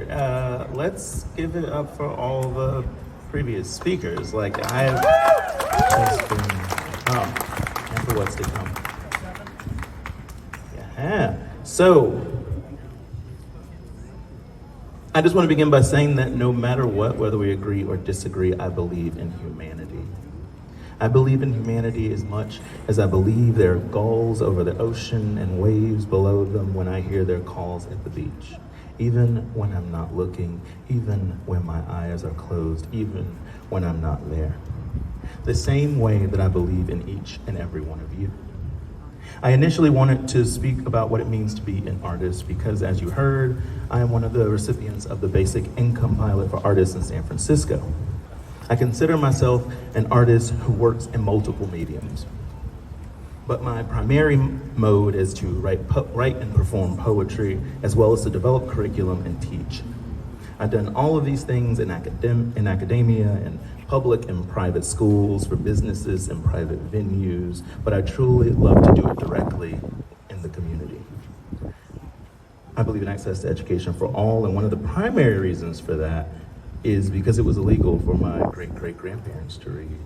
here. Let's give it up for all the previous speakers. Like and for what's to come. Yeah. So, I just want to begin by saying that no matter what, whether we agree or disagree, I believe in humanity. I believe in humanity as much as I believe there are gulls over the ocean and waves below them when I hear their calls at the beach. Even when I'm not looking, even when my eyes are closed, even when I'm not there. The same way that I believe in each and every one of you. I initially wanted to speak about what it means to be an artist because, as you heard, I am one of the recipients of the Basic Income Pilot for Artists in San Francisco. I consider myself an artist who works in multiple mediums. But my primary mode is to write and perform poetry, as well as to develop curriculum and teach. I've done all of these things in academia, in public and private schools, for businesses and private venues, but I truly love to do it directly in the community. I believe in access to education for all, and one of the primary reasons for that is because it was illegal for my great-great-grandparents to read.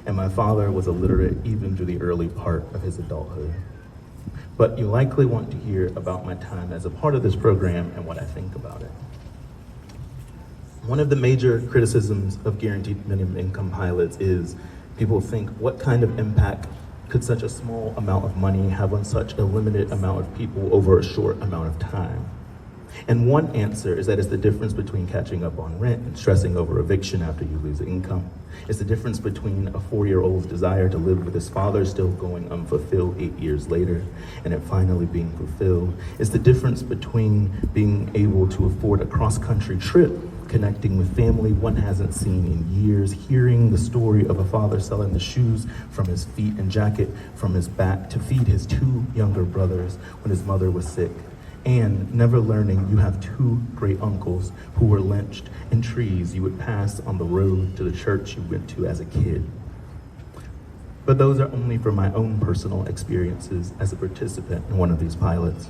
And my father was illiterate even through the early part of his adulthood. But you likely want to hear about my time as a part of this program and what I think about it. One of the major criticisms of guaranteed minimum income pilots is people think, what kind of impact could such a small amount of money have on such a limited amount of people over a short amount of time? And one answer is that it's the difference between catching up on rent and stressing over eviction after you lose income. It's the difference between a 4-year-old's desire to live with his father still going unfulfilled 8 years later, and it finally being fulfilled. It's the difference between being able to afford a cross-country trip, connecting with family one hasn't seen in years, hearing the story of a father selling the shoes from his feet and jacket from his back to feed his 2 younger brothers when his mother was sick, and never learning you have 2 great uncles who were lynched in trees you would pass on the road to the church you went to as a kid. But those are only from my own personal experiences as a participant in one of these pilots.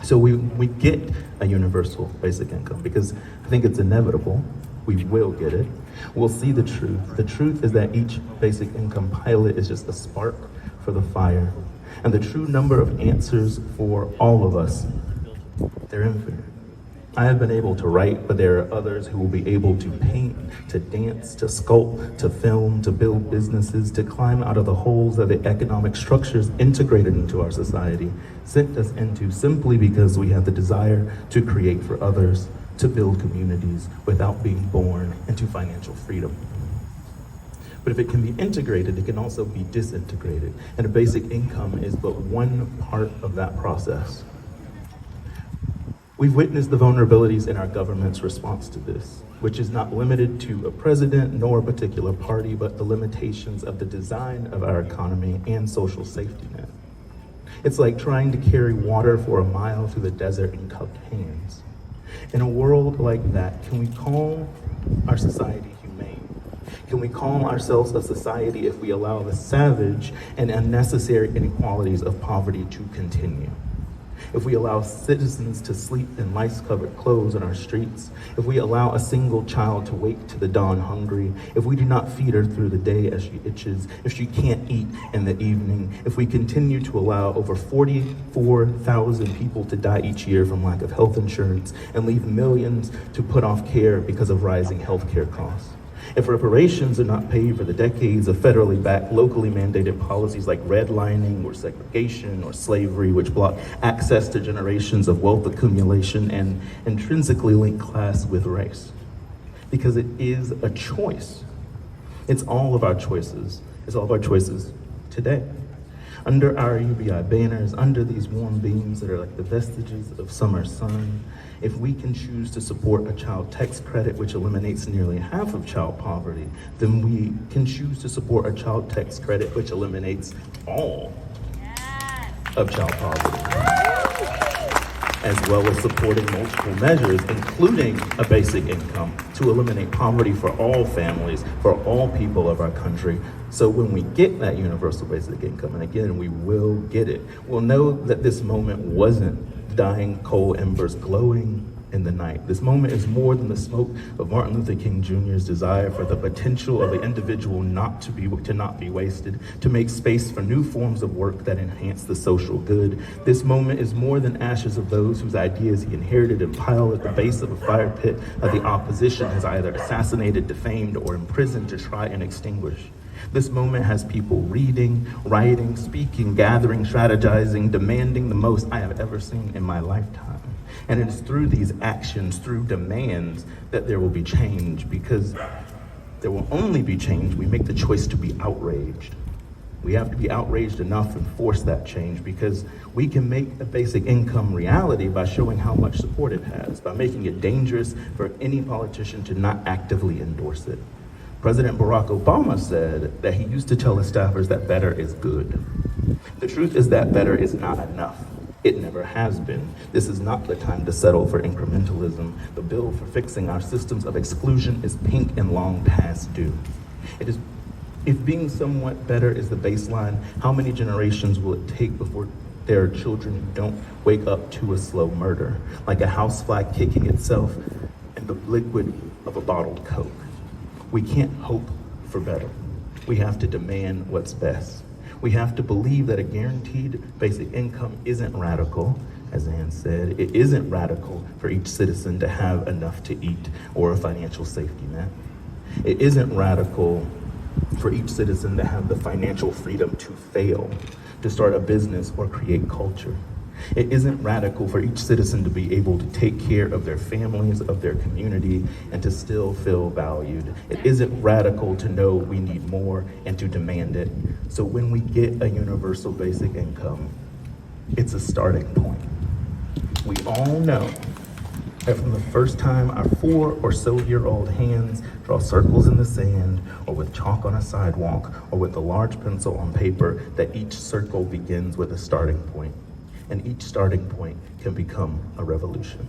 So we get a universal basic income because I think it's inevitable. We will get it. We'll see the truth. The truth is that each basic income pilot is just a spark for the fire. And the true number of answers for all of us, they're infinite. I have been able to write, but there are others who will be able to paint, to dance, to sculpt, to film, to build businesses, to climb out of the holes that the economic structures integrated into our society sent us into simply because we have the desire to create for others, to build communities without being born into financial freedom. But if it can be integrated, it can also be disintegrated. And a basic income is but one part of that process. We've witnessed the vulnerabilities in our government's response to this, which is not limited to a president nor a particular party, but the limitations of the design of our economy and social safety net. It's like trying to carry water for a mile through the desert in cupped hands. In a world like that, can we call our society humane? Can we call ourselves a society if we allow the savage and unnecessary inequalities of poverty to continue? If we allow citizens to sleep in lice-covered clothes on our streets, if we allow a single child to wake to the dawn hungry, if we do not feed her through the day as she itches, if she can't eat in the evening, if we continue to allow over 44,000 people to die each year from lack of health insurance and leave millions to put off care because of rising healthcare costs, if reparations are not paid for the decades of federally backed, locally mandated policies like redlining or segregation or slavery, which block access to generations of wealth accumulation and intrinsically link class with race. Because it is a choice. It's all of our choices. It's all of our choices today. Under our UBI banners, under these warm beams that are like the vestiges of summer sun, if we can choose to support a child tax credit which eliminates nearly half of child poverty, then we can choose to support a child tax credit which eliminates all of child poverty, as well as supporting multiple measures, including a basic income, to eliminate poverty for all families, for all people of our country. So when we get that universal basic income, and again, we will get it, we'll know that this moment wasn't dying coal embers glowing in the night. This moment is more than the smoke of Martin Luther King Jr.'s desire for the potential of the individual not to be wasted, to make space for new forms of work that enhance the social good. This moment is more than ashes of those whose ideas he inherited and piled at the base of a fire pit of the opposition has either assassinated, defamed, or imprisoned to try and extinguish. This moment has people reading, writing, speaking, gathering, strategizing, demanding the most I have ever seen in my lifetime. And it is through these actions, through demands, that there will be change, because there will only be change we make the choice to be outraged. We have to be outraged enough and force that change, because we can make a basic income reality by showing how much support it has, by making it dangerous for any politician to not actively endorse it. President Barack Obama said that he used to tell his staffers that better is good. The truth is that better is not enough. It never has been. This is not the time to settle for incrementalism. The bill for fixing our systems of exclusion is pink and long past due. If being somewhat better is the baseline, how many generations will it take before there are children who don't wake up to a slow murder, like a housefly kicking itself in the liquid of a bottled Coke? We can't hope for better. We have to demand what's best. We have to believe that a guaranteed basic income isn't radical, as Ann said. It isn't radical for each citizen to have enough to eat or a financial safety net. It isn't radical for each citizen to have the financial freedom to fail, to start a business or create culture. It isn't radical for each citizen to be able to take care of their families, of their community, and to still feel valued. It isn't radical to know we need more and to demand it. So when we get a universal basic income, it's a starting point. We all know that from the first time our 4 or so year old hands draw circles in the sand, or with chalk on a sidewalk, or with a large pencil on paper, that each circle begins with a starting point. And each starting point can become a revolution.